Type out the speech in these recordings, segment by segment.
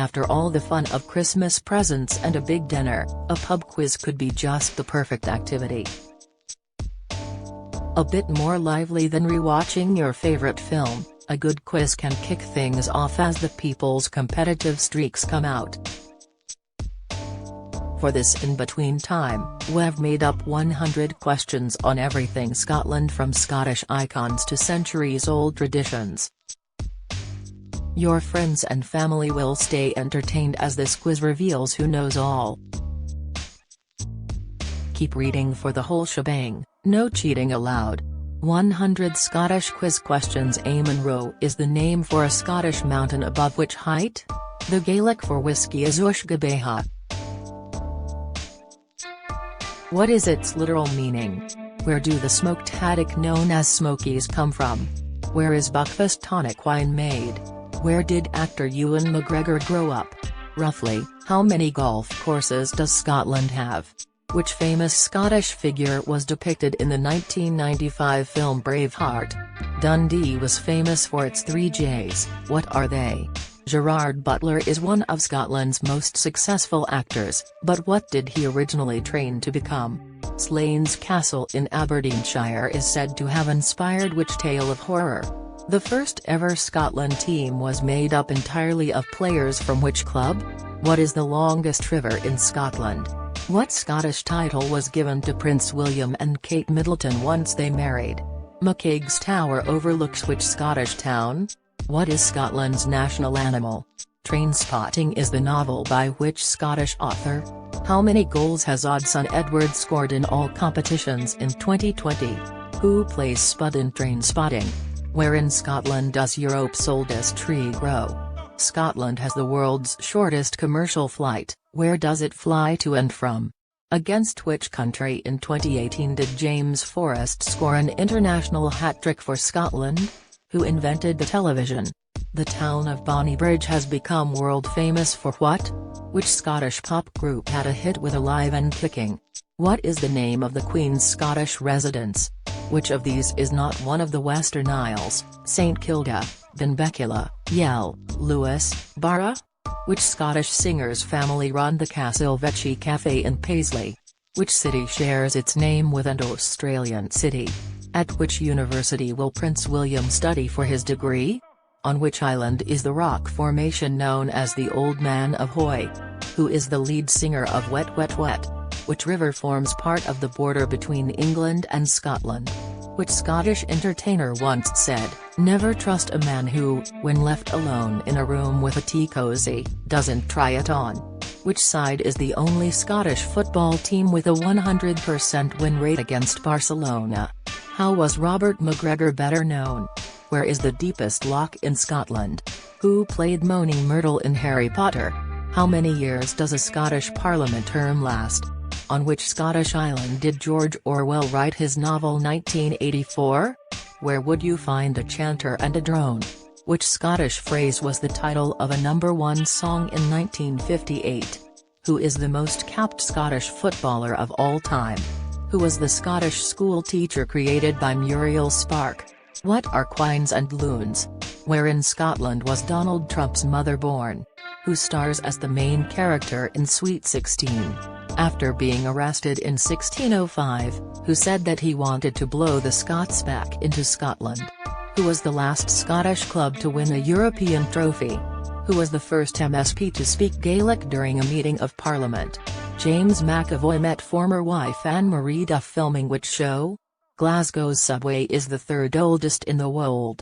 after all the fun of Christmas presents and a big dinner, a pub quiz could be just the perfect activity. A bit more lively than rewatching your favorite film, a good quiz can kick things off as the people's competitive streaks come out. For this in-between time, we've made up 100 questions on everything Scotland, from Scottish icons to centuries-old traditions. Your friends and family will stay entertained as this quiz reveals who knows all. Keep reading for the whole shebang, no cheating allowed. 100 Scottish quiz questions. Eamon Roe is the name for a Scottish mountain above which height? The Gaelic for whiskey is Uisge. What is its literal meaning? Where do the smoked haddock known as smokies come from? Where is Buckfast tonic wine made? Where did actor Ewan McGregor grow up? Roughly, how many golf courses does Scotland have? Which famous Scottish figure was depicted in the 1995 film Braveheart? Dundee was famous for its 3 J's, what are they? Gerard Butler is one of Scotland's most successful actors, but what did he originally train to become? Slains Castle in Aberdeenshire is said to have inspired which tale of horror? The first ever Scotland team was made up entirely of players from which club? What is the longest river in Scotland? What Scottish title was given to Prince William and Kate Middleton once they married? McCaig's Tower overlooks which Scottish town? What is Scotland's national animal? Trainspotting is the novel by which Scottish author? How many goals has Odsonne Edwards scored in all competitions in 2020? Who plays Spud in Trainspotting? Where in Scotland does Europe's oldest tree grow? Scotland has the world's shortest commercial flight, where does it fly to and from? Against which country in 2018 did James Forrest score an international hat-trick for Scotland? Who invented the television? The town of Bonnybridge has become world famous for what? Which Scottish pop group had a hit with Alive and Kicking? What is the name of the Queen's Scottish residence? Which of these is not one of the Western Isles, St Kilda, Benbecula, Yell, Lewis, Barra? Which Scottish singer's family run the Castlevecchi Cafe in Paisley? Which city shares its name with an Australian city? At which university will Prince William study for his degree? On which island is the rock formation known as the Old Man of Hoy? Who is the lead singer of Wet Wet Wet? Which river forms part of the border between England and Scotland? Which Scottish entertainer once said, "Never trust a man who, when left alone in a room with a tea cosy, doesn't try it on"? Which side is the only Scottish football team with a 100% win rate against Barcelona? How was Robert McGregor better known? Where is the deepest loch in Scotland? Who played Moaning Myrtle in Harry Potter? How many years does a Scottish Parliament term last? On which Scottish island did George Orwell write his novel 1984? Where would you find a chanter and a drone? Which Scottish phrase was the title of a #1 song in 1958? Who is the most capped Scottish footballer of all time? Who was the Scottish school teacher created by Muriel Spark? What are quines and loons? Where in Scotland was Donald Trump's mother born? Who stars as the main character in Sweet 16? After being arrested in 1605, who said that he wanted to blow the Scots back into Scotland? Who was the last Scottish club to win a European trophy? Who was the first MSP to speak Gaelic during a meeting of Parliament? James McAvoy met former wife Anne-Marie Duff filming which show? Glasgow's subway is the 3rd oldest in the world.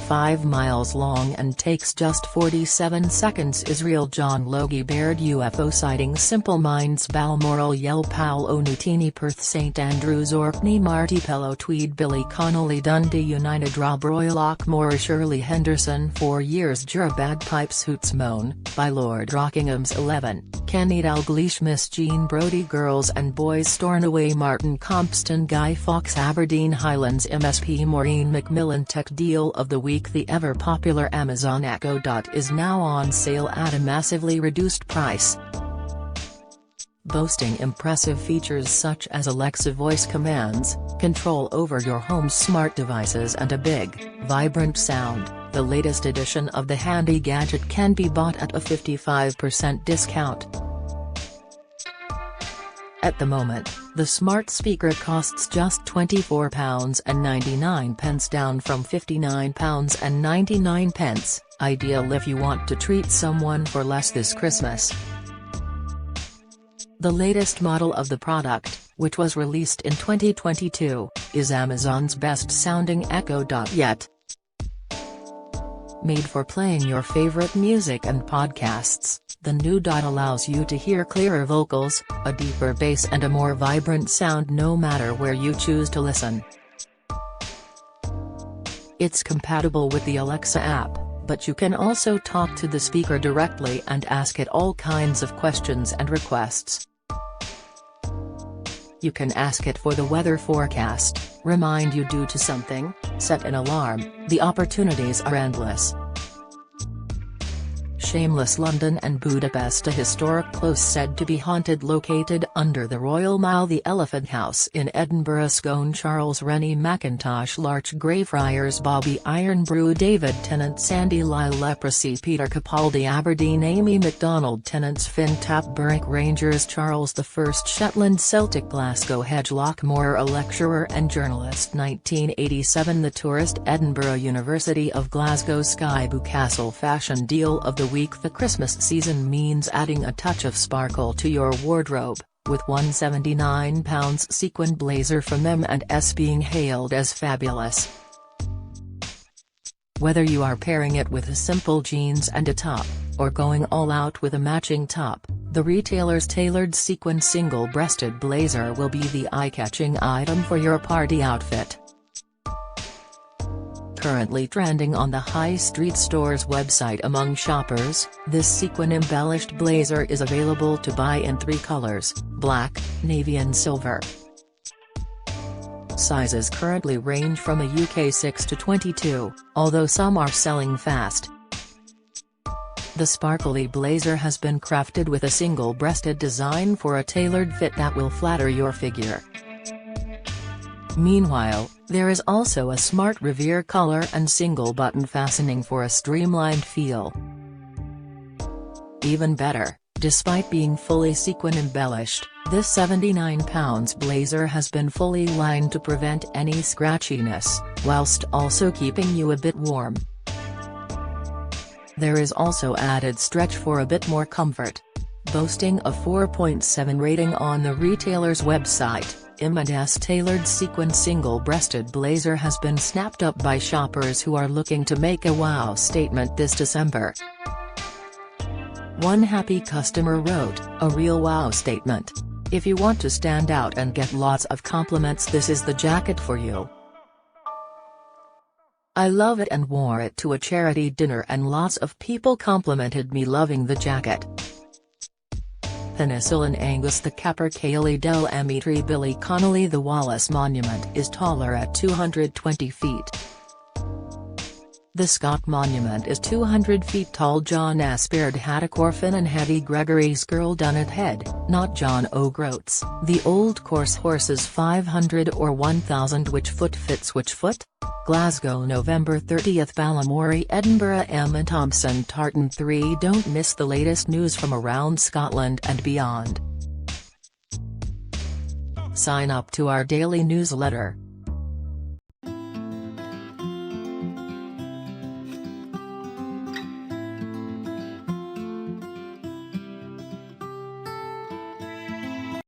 5 miles long and takes just 47 seconds. Israel John Logie Baird UFO sighting. Simple Minds Balmoral Yell Powell Onutini Perth St Andrews Orkney Marty Pello Tweed Billy Connolly Dundee United Rob Royal Lockmore Shirley Henderson 4 years Jura Bagpipes Hoots Moan, by Lord Rockingham's 11, Kenny Dalglish Miss Jean Brodie Girls and Boys Stornoway Martin Compston Guy Fawkes Aberdeen Highlands MSP Maureen Macmillan Tech Deal of the Week. The ever-popular Amazon Echo Dot is now on sale at a massively reduced price. boasting impressive features such as Alexa voice commands, control over your home's smart devices and a big, vibrant sound. The latest edition of the handy gadget can be bought at a 55% discount. At the moment, the smart speaker costs just £24.99, down from £59.99, ideal if you want to treat someone for less this Christmas. The latest model of the product, which was released in 2022, is Amazon's best-sounding Echo Dot yet. Made for playing your favorite music and podcasts, the new Dot allows you to hear clearer vocals, a deeper bass and a more vibrant sound no matter where you choose to listen. It's compatible with the Alexa app, but you can also talk to the speaker directly and ask it all kinds of questions and requests. You can ask it for the weather forecast, remind you due to something, set an alarm. The opportunities are endless. Shameless London and Budapest. A historic close said to be haunted located under the Royal Mile. The Elephant House in Edinburgh. Scone. Charles Rennie Mackintosh. Larch. Greyfriars. Bobby Irn-Bru. David Tennant. Sandy Lyle. Leprosy. Peter Capaldi. Aberdeen. Amy MacDonald. Tennants. Finn Tap. Berwick Rangers. Charles I. Shetland. Celtic. Glasgow. Hedgelock. Moore. A lecturer and journalist. 1987. The Tourist. Edinburgh. University of Glasgow. Sky. Castle. Fashion deal of the week. The Christmas season means adding a touch of sparkle to your wardrobe, with £179 sequin blazer from M&S being hailed as fabulous. Whether you are pairing it with a simple jeans and a top, or going all out with a matching top, the retailer's tailored sequin single-breasted blazer will be the eye-catching item for your party outfit. Currently trending on the High Street Store's website among shoppers, this sequin-embellished blazer is available to buy in 3 colors, black, navy and silver. Sizes currently range from a UK 6 to 22, although some are selling fast. The sparkly blazer has been crafted with a single-breasted design for a tailored fit that will flatter your figure. Meanwhile, there is also a smart Revere collar and single button fastening for a streamlined feel. Even better, despite being fully sequin embellished, this £79 blazer has been fully lined to prevent any scratchiness, whilst also keeping you a bit warm. There is also added stretch for a bit more comfort. Boasting a 4.7 rating on the retailer's website, M&S tailored sequin single-breasted blazer has been snapped up by shoppers who are looking to make a wow statement this December. One happy customer wrote, "A real wow statement. If you want to stand out and get lots of compliments, this is the jacket for you. I love it and wore it to a charity dinner and lots of people complimented me loving the jacket." Penicillin Angus. The Capercaillie del Amitri. Billy Connolly. The Wallace Monument is taller at 220 feet. The Scott Monument is 200 feet tall. John Aspard. Haddock. Orphan and Hetty Gregory's Girl Done It Head, not John O'Groats. The Old Course Horses. 500 or 1000. Which foot fits which foot? Glasgow. November 30th. Balamory. Edinburgh. Emma Thompson. Tartan 3. Don't miss the latest news from around Scotland and beyond. Sign up to our daily newsletter,